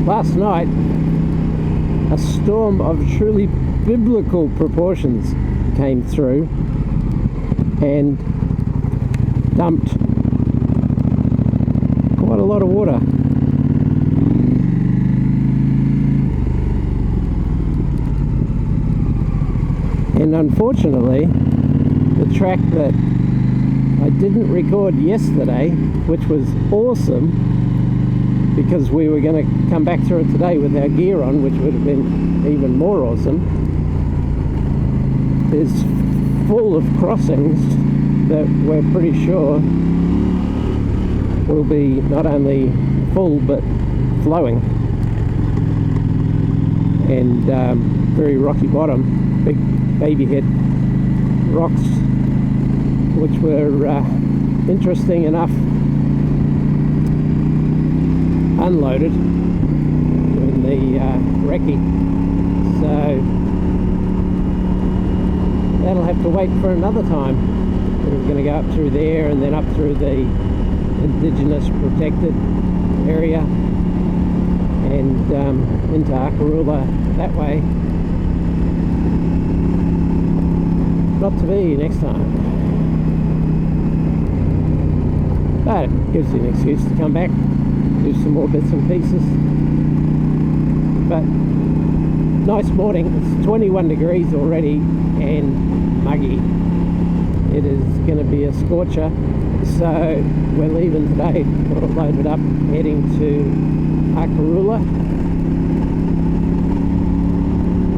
last night a storm of truly biblical proportions came through and dumped quite a lot of water. And unfortunately, the track that I didn't record yesterday, which was awesome, because we were going to come back through it today with our gear on, which would have been even more awesome, is full of crossings that we're pretty sure will be not only full but flowing, and very rocky bottom, big baby head rocks, which were interesting enough unloaded in the recce, so that'll have to wait for another time. We're going to go up through there and then up through the indigenous protected area and into Arkaroola that way. Not to be next time, but it gives you an excuse to come back, do some more bits and pieces. But nice morning. It's 21 degrees already and muggy. It is going to be a scorcher, so we're leaving today, got it loaded up, heading to Arkaroola.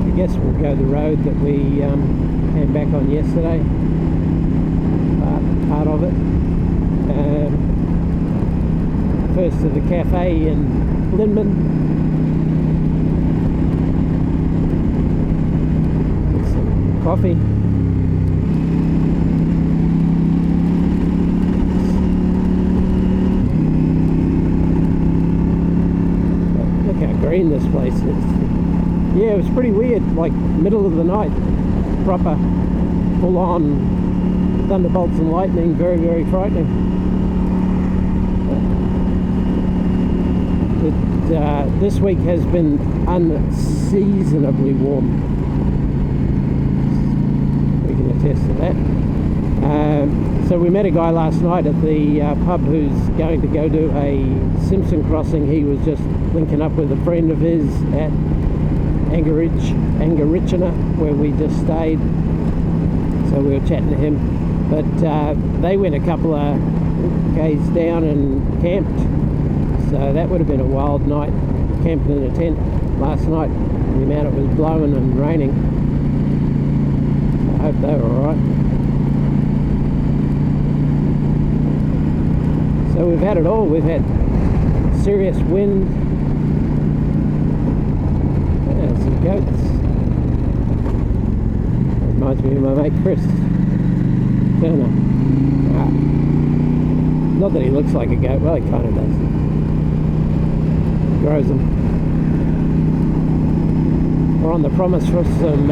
I guess we'll go the road that we came back on yesterday, part of it. First to the cafe in Flinders, get some coffee. Look how green this place is. Yeah, it was pretty weird, like middle of the night, proper full-on thunderbolts and lightning, very, very frightening. This week has been unseasonably warm. We can attest to that. So we met a guy last night at the pub who's going to go do a Simpson crossing. He was just linking up with a friend of his at Angaricina, where we just stayed. So we were chatting to him. But they went a couple of k's down and camped. So that would have been a wild night, camping in a tent last night, the amount it was blowing and raining. I hope they were alright. So we've had it all. We've had serious wind, and some goats. Reminds me of my mate Chris Turner. Not that he looks like a goat, well he kind of does. Grows them. We're on the promise for some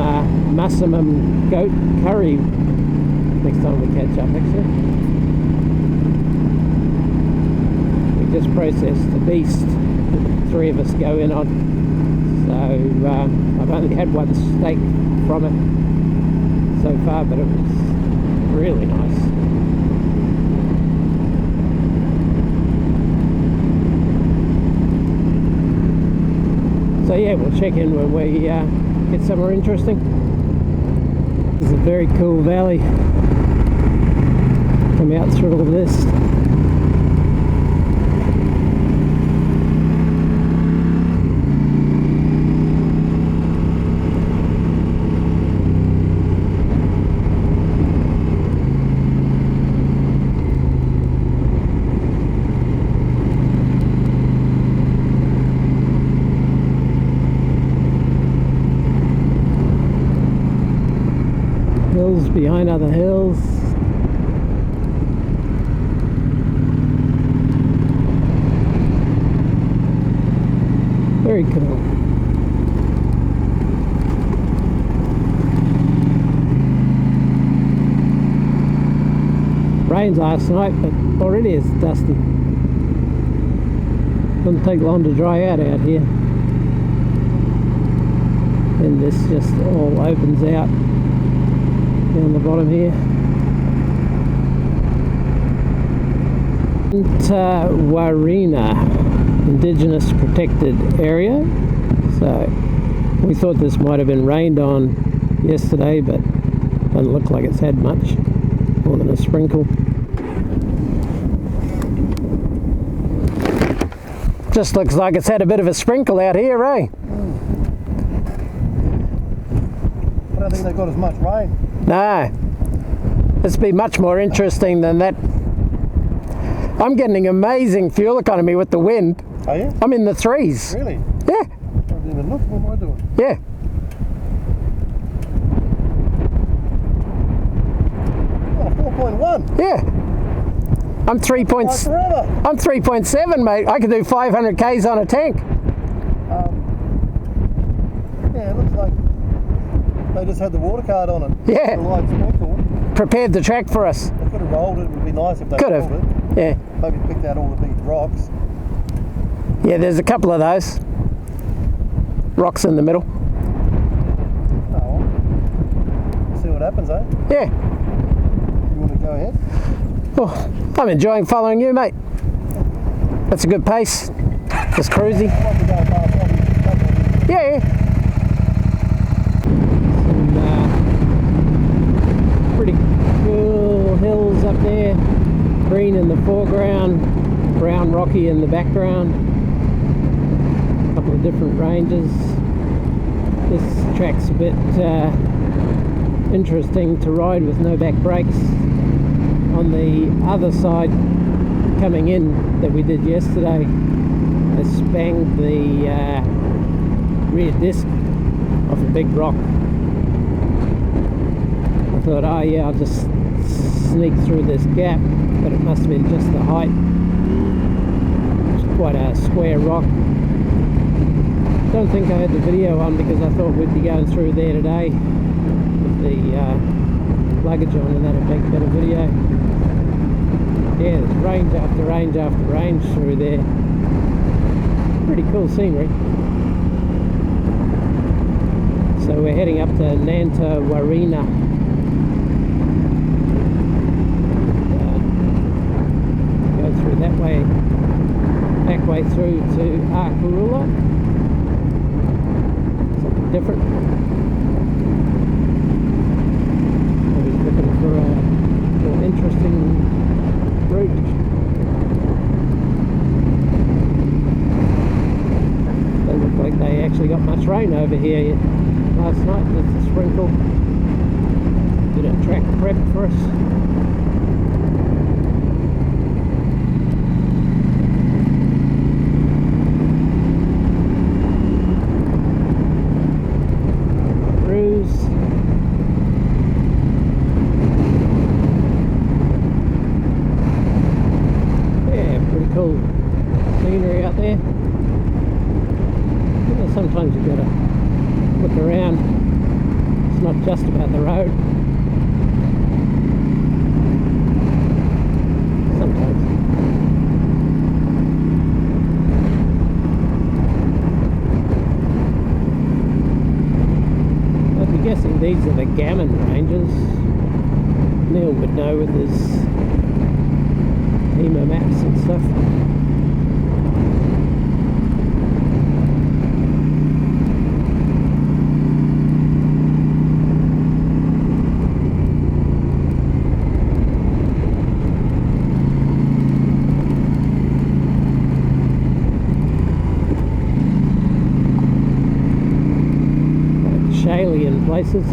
massimum goat curry next time we catch up, actually. We just processed the beast that the three of us go in on, so I've only had one steak from it so far, but it was really nice. So yeah, we'll check in when we get somewhere interesting. This is a very cool valley. Come out through all this. Hills behind other hills. Very cool. Rained last night, but already it's dusty. Doesn't take long to dry out here. And this just all opens out down the bottom here. Nantawarrina Indigenous Protected Area. So we thought this might have been rained on yesterday, but doesn't look like it's had much more than a sprinkle. Just looks like it's had a bit of a sprinkle out here, eh? I don't think they've got as much rain. No. This would be much more interesting than that. I'm getting amazing fuel economy with the wind. Are you? I'm in the 3s. Really? Yeah. I didn't even look. What am I doing? Yeah. Oh, 4.1. Yeah. I'm 3.7, mate. I could do 500 Ks on a tank. Yeah, it looks like they just had the water card on it. Yeah. The light sprinkle. Prepared the track for us. They could have rolled it. It would be nice if they Could rolled have. it. Yeah. Maybe picked out all the big rocks. Yeah, there's a couple of those. Rocks in the middle. Oh, well. See what happens, eh? Yeah. You want to go ahead? Oh, I'm enjoying following you, mate. That's a good pace. Just cruisy. I want to go past probably. Yeah. Some pretty cool hills up there. Green in the foreground, brown rocky in the background. A couple of different ranges. This track's a bit interesting to ride with no back brakes. On the other side coming in that we did yesterday, I spanged the rear disc off a big rock. I thought, oh yeah, I'll just sneak through this gap, but it must have been just the height. It's quite a square rock. Don't think I had the video on because I thought we'd be going through there today with the luggage on, and that'd make a better video. Yeah, there's range after range after range through there. Pretty cool scenery. So we're heading up to Nantawarrina. Go through that way, back way through to Arkaroola. Something different. I was looking for a more interesting route. Doesn't look like they actually got much rain over here last night. There's a sprinkle. Bit of track prep for us. Cruise. Pretty cool scenery out there. You know, sometimes you've got to look around. It's not just about the road. Sometimes. I'd be guessing these are the Gammon Ranges. Neil would know with his maps and stuff. Quite shaly in places.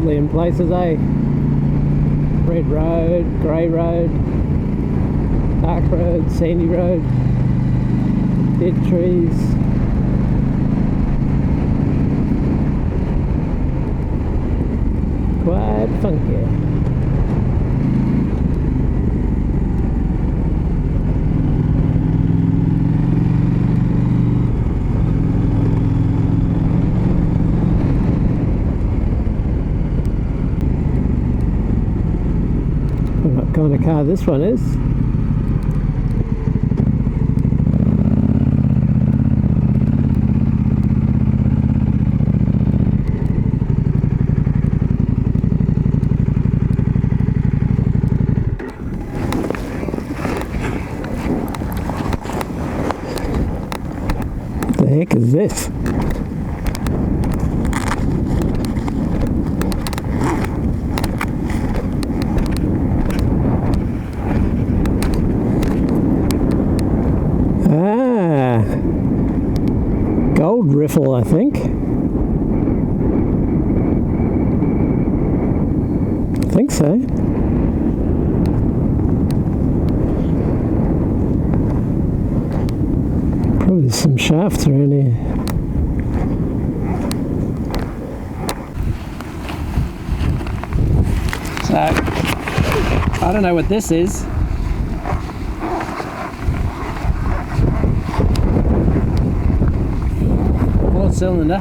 lovely in places, eh? Red road, grey road, dark road, sandy road, dead trees. Quite funky. What kind of car this one is? What the heck is this? Gold riffle, I think. I think so. Probably some shafts around here. So, I don't know what this is. Cylinder.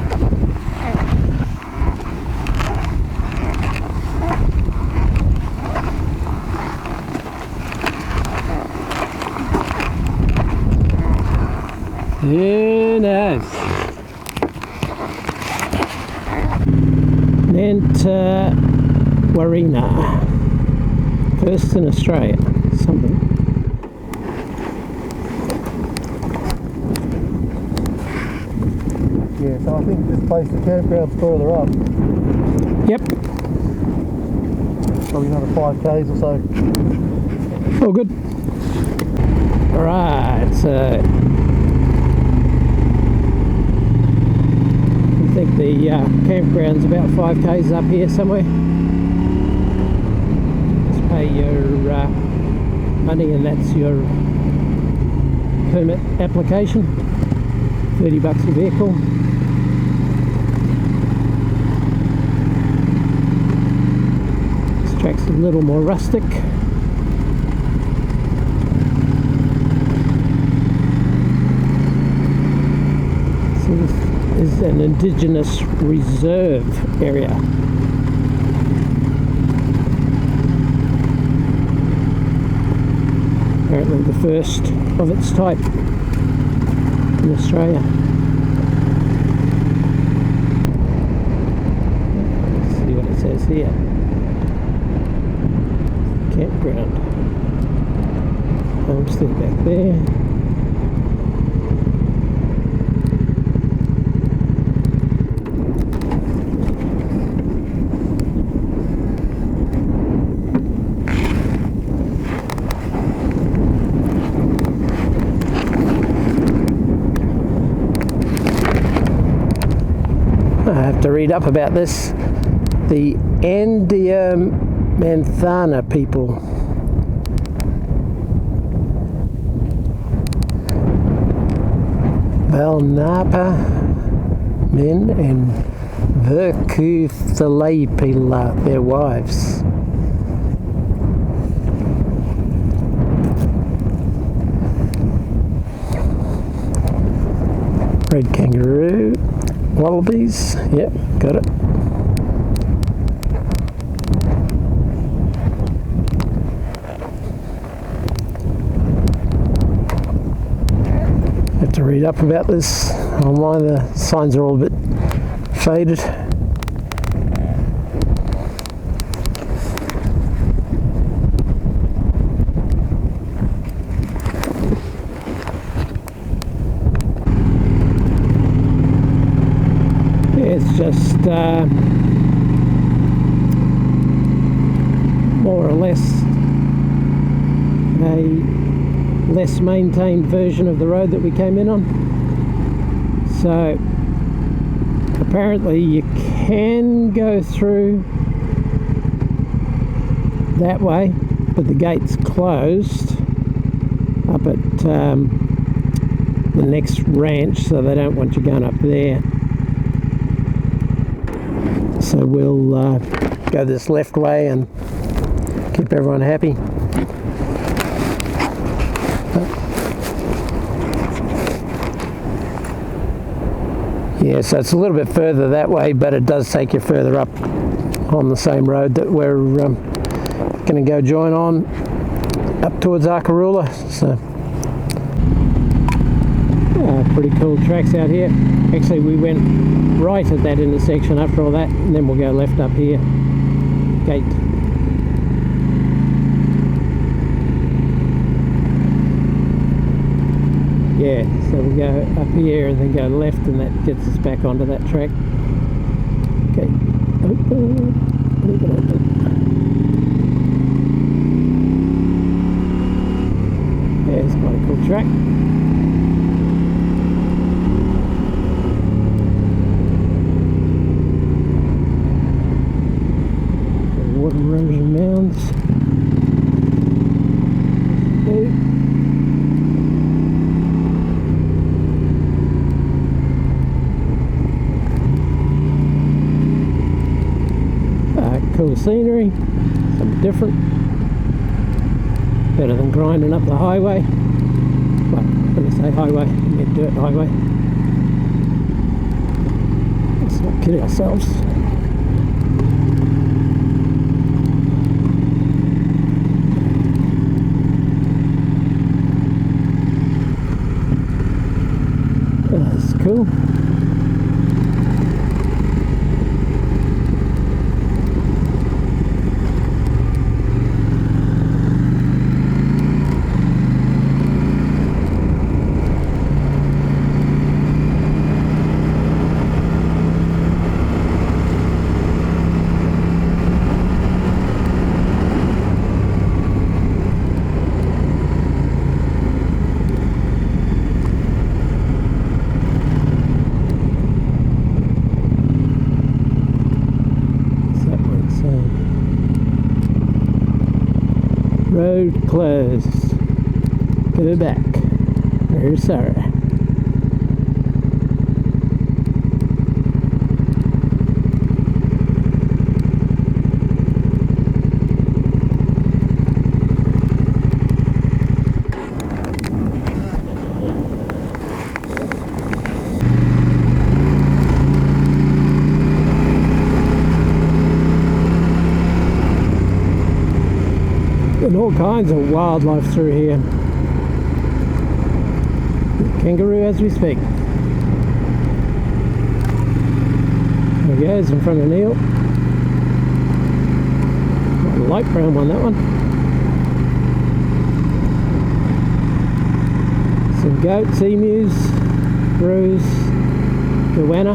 Who knows? Nantawarrina. First in Australia. Something. Yeah, so I think this place, the campground's further up. Yep. Probably another 5k's or so. Oh, good. Alright, so I think the campground's about 5k's up here somewhere. Just pay your money and that's your permit application. $30 a vehicle. This track's a little more rustic. So this is an Indigenous reserve area. Apparently the first of its type in Australia. Let's see what it says here. Campground. Homestead back there. I have to read up about this. The Nantawarrina people. Valnapa men and Verkuthalepila, their wives. Red kangaroo. Wallabies, yep, got it. Have to read up about this online. The signs are all a bit faded. It's just more or less a less maintained version of the road that we came in on. So apparently you can go through that way, but the gate's closed up at the next ranch, so they don't want you going up there. So we'll go this left way and keep everyone happy. Yeah, so it's a little bit further that way, but it does take you further up on the same road that we're going to go join on up towards Arkaroola. So pretty cool tracks out here. Actually, we went right at that intersection after all that, and then we'll go left up here. Gate. Yeah, so we'll go up here and then go left, and that gets us back onto that track. Okay, open, leave it open. Yeah, it's quite a cool track. Water erosion mounds. Cool scenery, something different, better than grinding up the highway. Well, when I say highway, I mean dirt highway. Let's not kid ourselves. That's cool. Road closed. Go back. We're sorry. And all kinds of wildlife through here. Kangaroo as we speak. There he goes in front of Neil. Got a light brown one, that one. Some goats, emus, roos, goanna.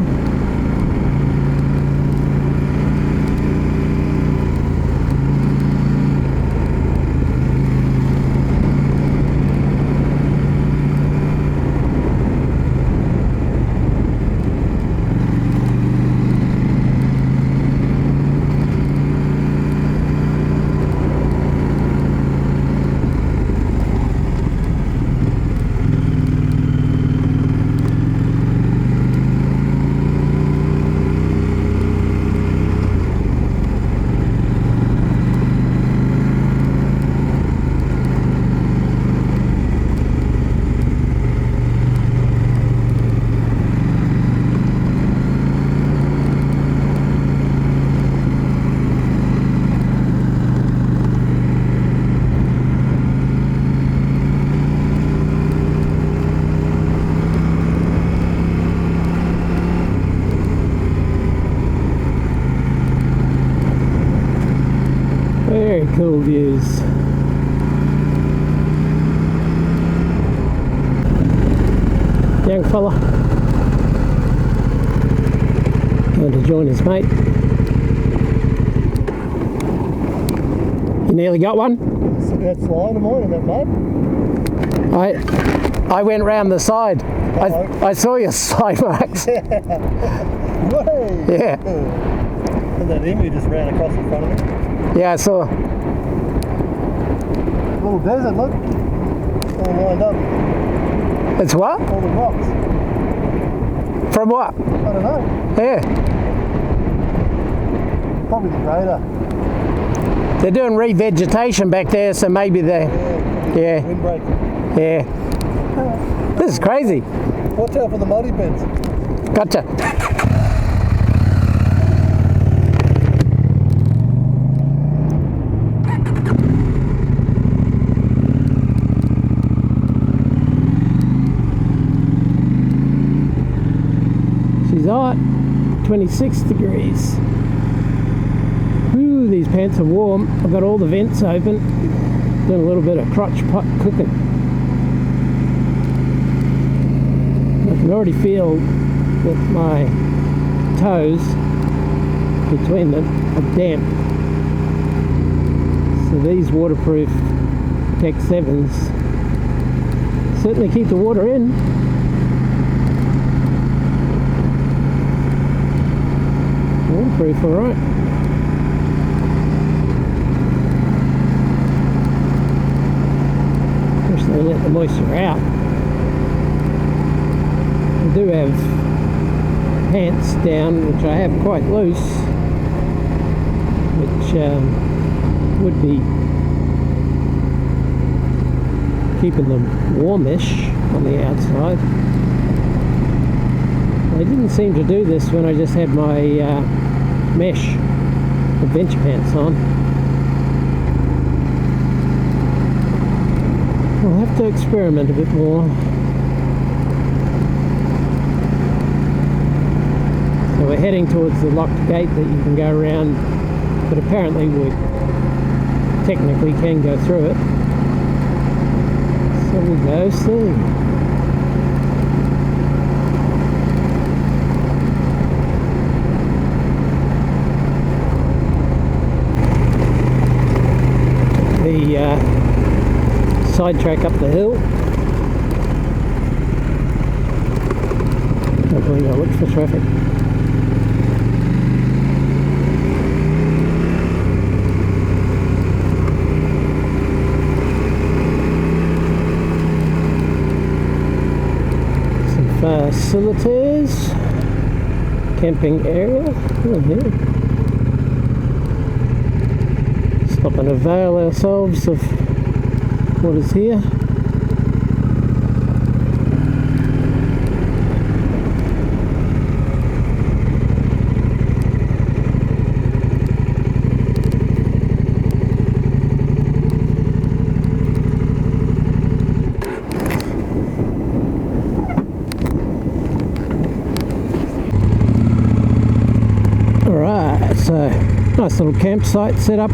Very cool views. Young fella going to join his mate. You nearly got one? See that slide of mine in that mud? I went round the side. I saw your slide marks. Way. Yeah. And that emu just ran across in front of me. Yeah, I saw. little desert, look. All lined up. It's what? All the rocks. From what? I don't know. Yeah. Probably the crater. They're doing revegetation back there, so maybe they... Yeah. Windbreak. Yeah. This is crazy. Watch out for the muddy beds. Gotcha. She's hot. 26 degrees. Ooh, these pants are warm. I've got all the vents open. Doing a little bit of crotch pot cooking. I can already feel that my toes between them are damp. So these waterproof Tech 7s certainly keep the water in. Waterproof, alright. Wish they let the moisture out. I do have pants down, which I have quite loose, which would be keeping them warmish on the outside. I didn't seem to do this when I just had my mesh adventure pants on. I'll have to experiment a bit more. So we're heading towards the locked gate that you can go around, but apparently we technically can go through it. So we'll go see. The sidetrack up the hill. Hopefully I'll look for traffic. Some facilities. Camping area. Oh, here. Stop and avail ourselves of what is here. Alright, so nice little campsite set up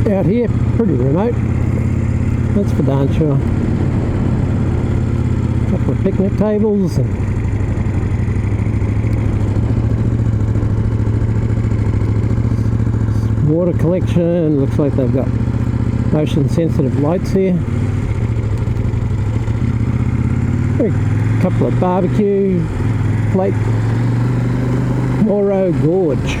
out here, pretty remote. That's for darn sure. A couple of picnic tables and water collection. Looks like they've got motion sensitive lights here. A couple of barbecue plate. Morrow Gorge.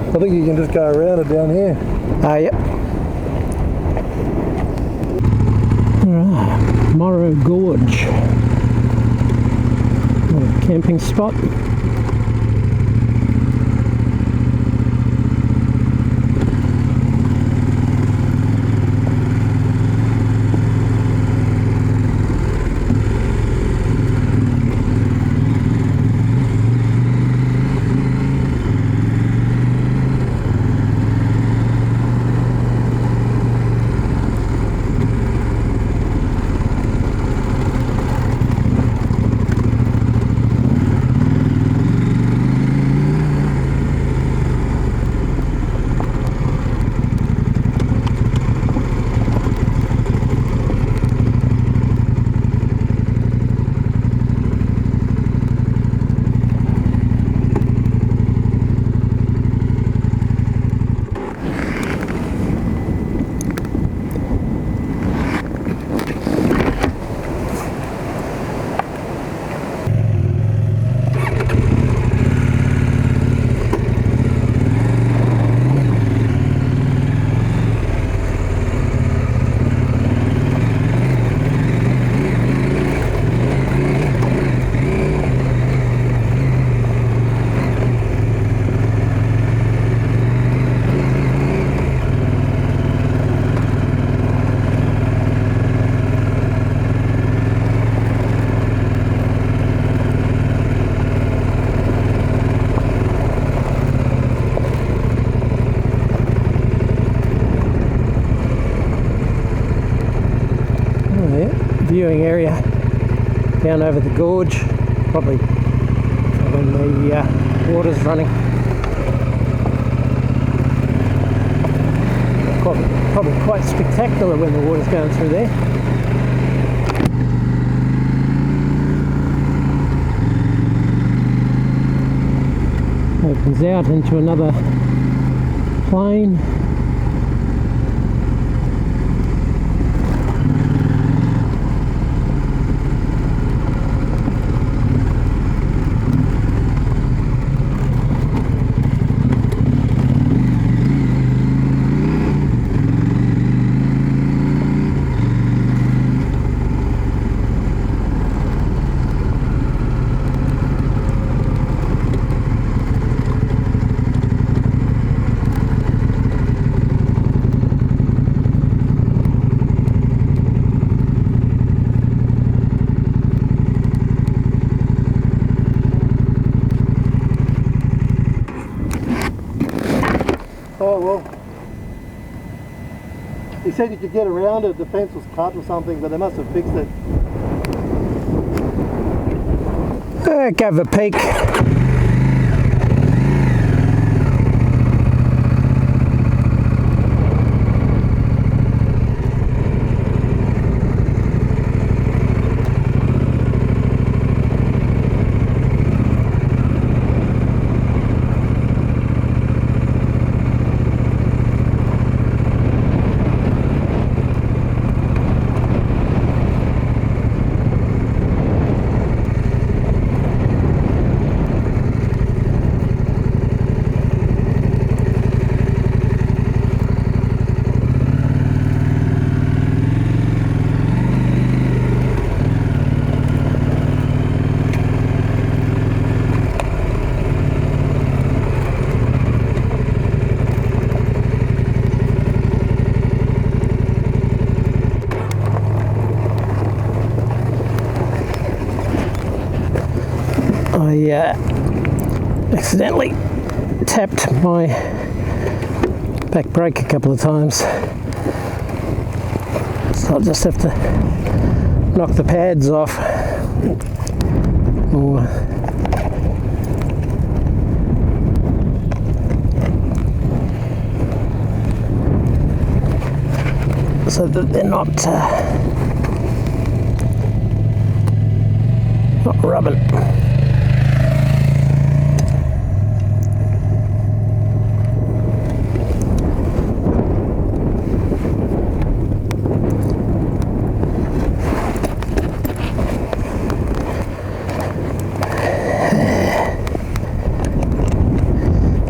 I think you can just go around it down here. Yep. Alright, Morrow Gorge. Little camping spot. viewing area down over the gorge, probably when the water's running. Probably quite spectacular when the water's going through there. Opens out into another plain. Oh, well, he said you could get around it, the fence was cut or something, but they must have fixed it. Gave a peek. I accidentally tapped my back brake a couple of times, so I'll just have to knock the pads off. So that they're not rubbing.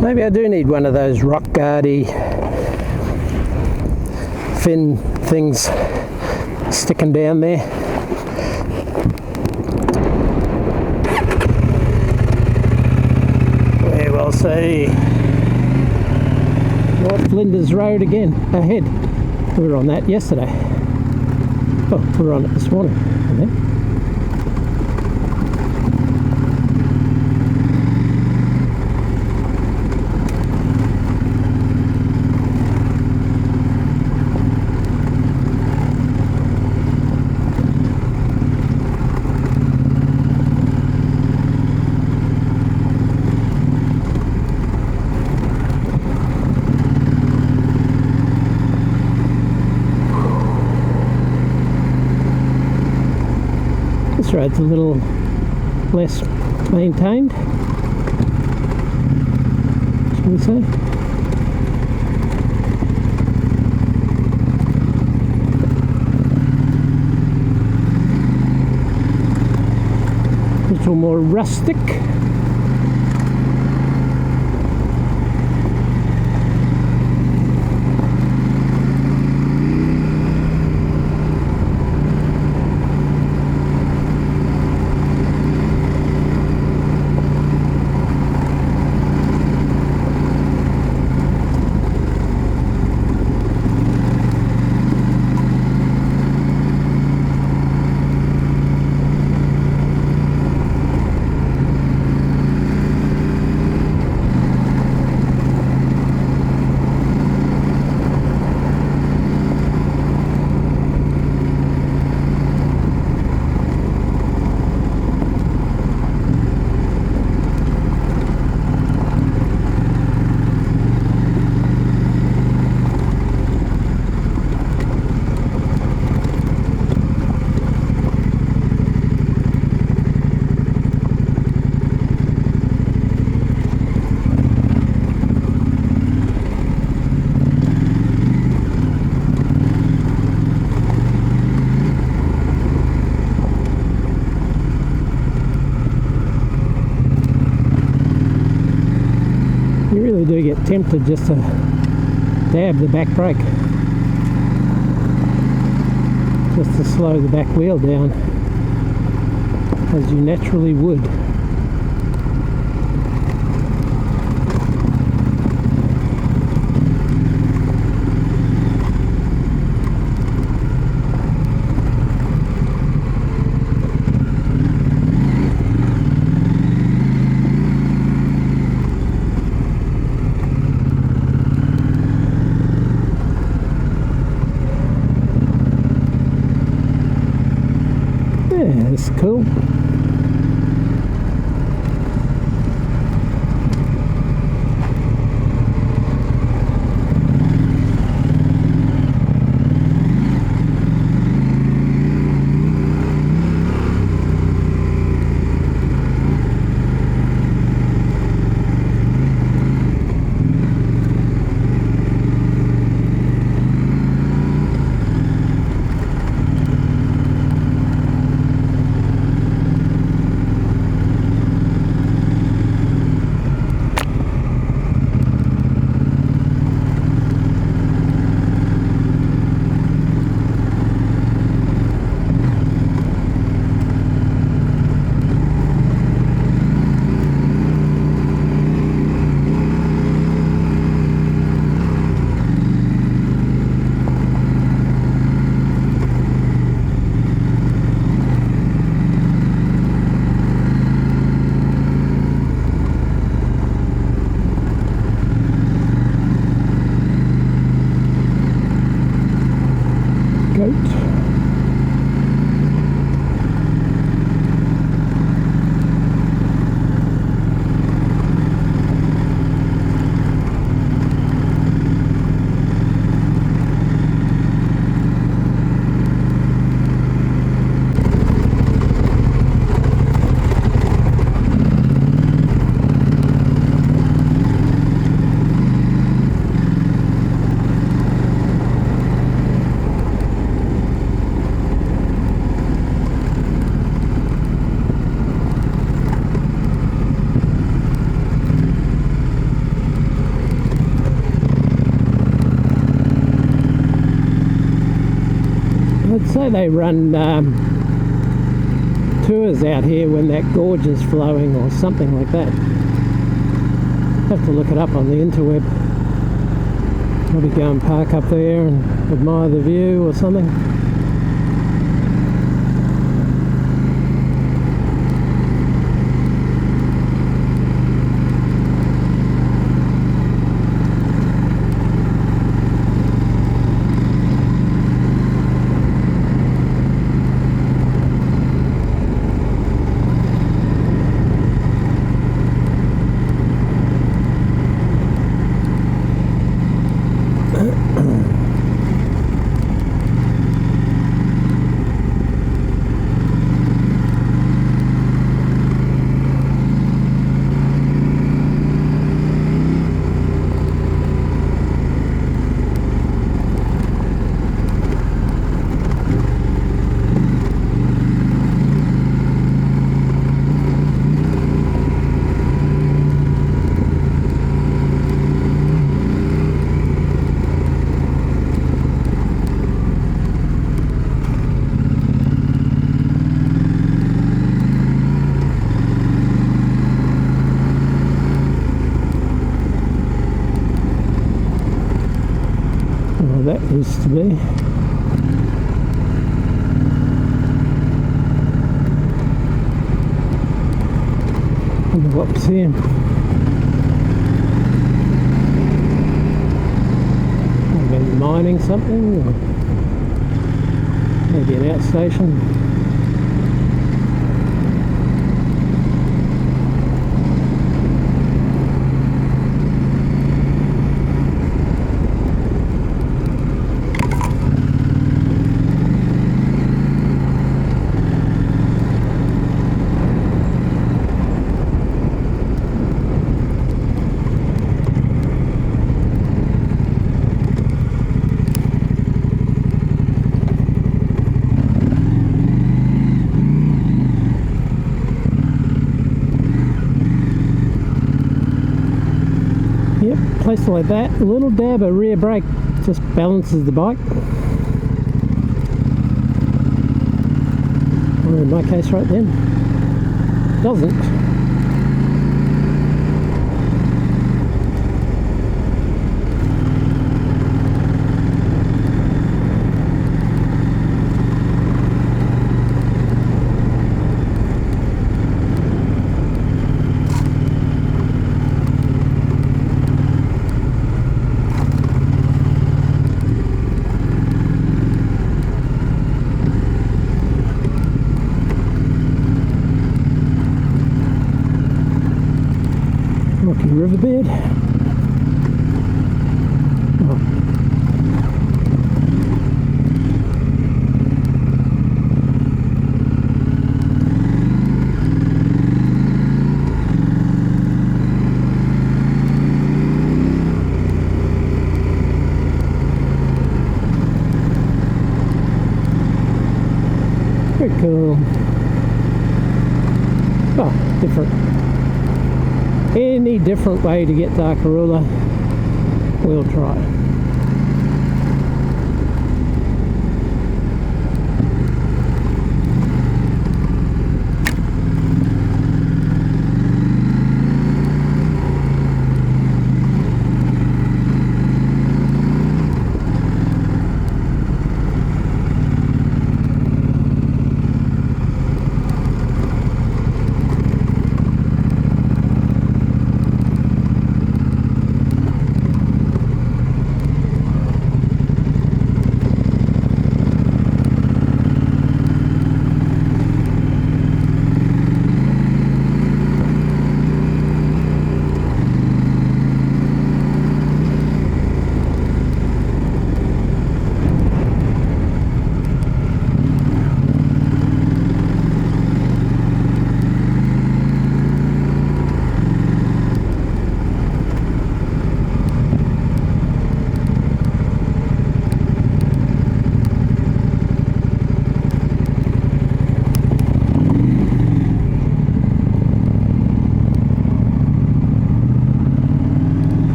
Maybe I do need one of those rock guardy fin things sticking down there. We will see. North Flinders Road again, ahead. We were on that yesterday. Oh, we were on it this morning. This road's a little less maintained, shall we say. A little more rustic. do get tempted just to dab the back brake, just to slow the back wheel down as you naturally would. Yeah, it's cool. I'd say they run tours out here when that gorge is flowing or something like that. Have to look it up on the interweb. Maybe go and park up there and admire the view or something. That used to be. Wonder what was here. Might have been mining something, or maybe an outstation. place like that, a little dab of rear brake just balances the bike. Or in my case right then, doesn't. Rocky riverbed. Oh. Very cool. Oh, different. Any different way to get to Arkaroola, we'll try.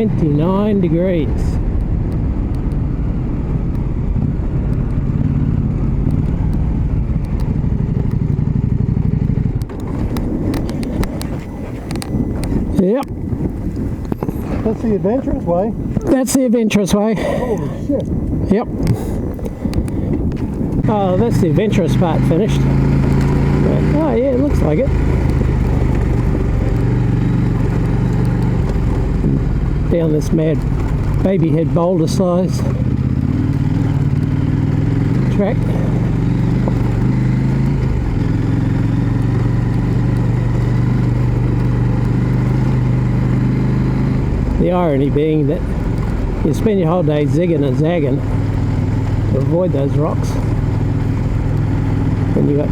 29 degrees. Yep. That's the adventurous way. That's the adventurous way. Holy shit. Yep. Oh, that's the adventurous part finished. Oh yeah, it looks like it. Down this mad baby head boulder size track. The irony being that you spend your whole day zigging and zagging to avoid those rocks, and you got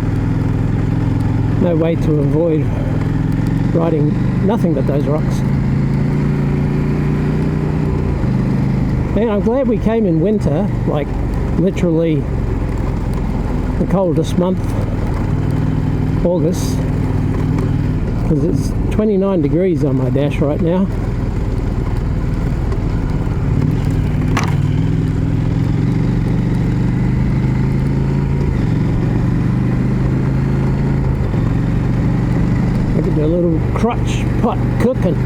no way to avoid riding nothing but those rocks. And I'm glad we came in winter, like literally the coldest month, August, because it's 29 degrees on my dash right now. Look at the little crotch pot cooking.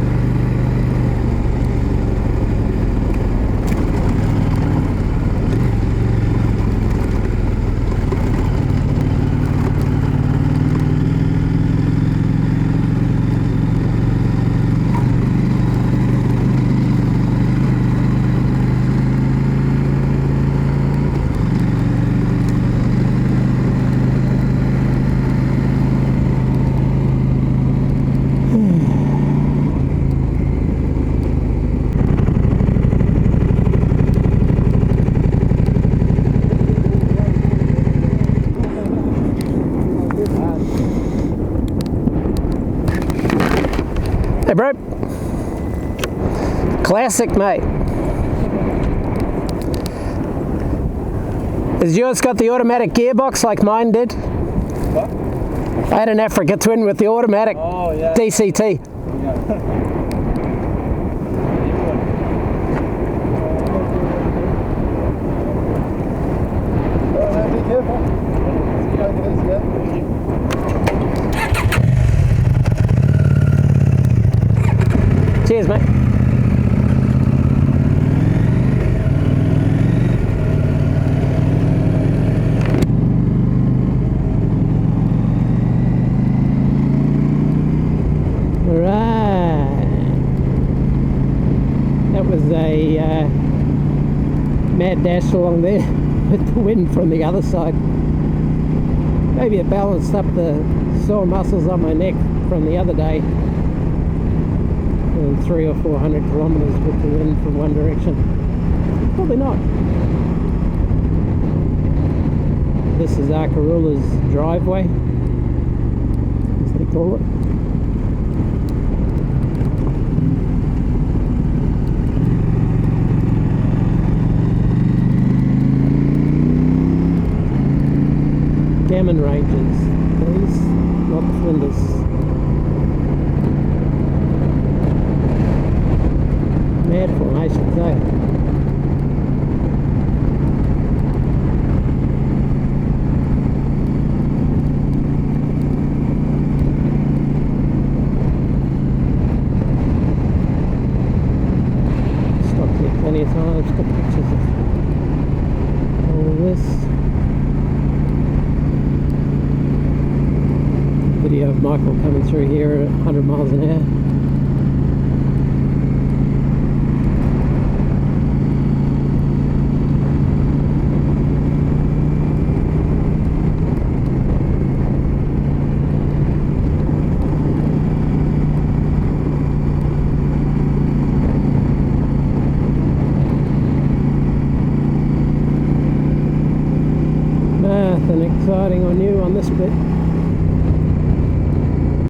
Hey bro, classic mate. Has yours got the automatic gearbox like mine did? What? I had an Africa Twin with the automatic DCT. Be careful. Take it easy, yeah? Cheers, mate. Right. That was a mad dash along there with the wind from the other side. Maybe it balanced up the sore muscles on my neck from the other day. 300 or 400 kilometers with the wind from one direction. Probably not. This is Arkaroola's driveway, as they call it. Gammon Ranges, these, not Flinders. Mad formations, eh? Stopped here plenty of times, got pictures of all of this. Video of Michael coming through here at 100 miles an hour. Nothing exciting on you on this bit.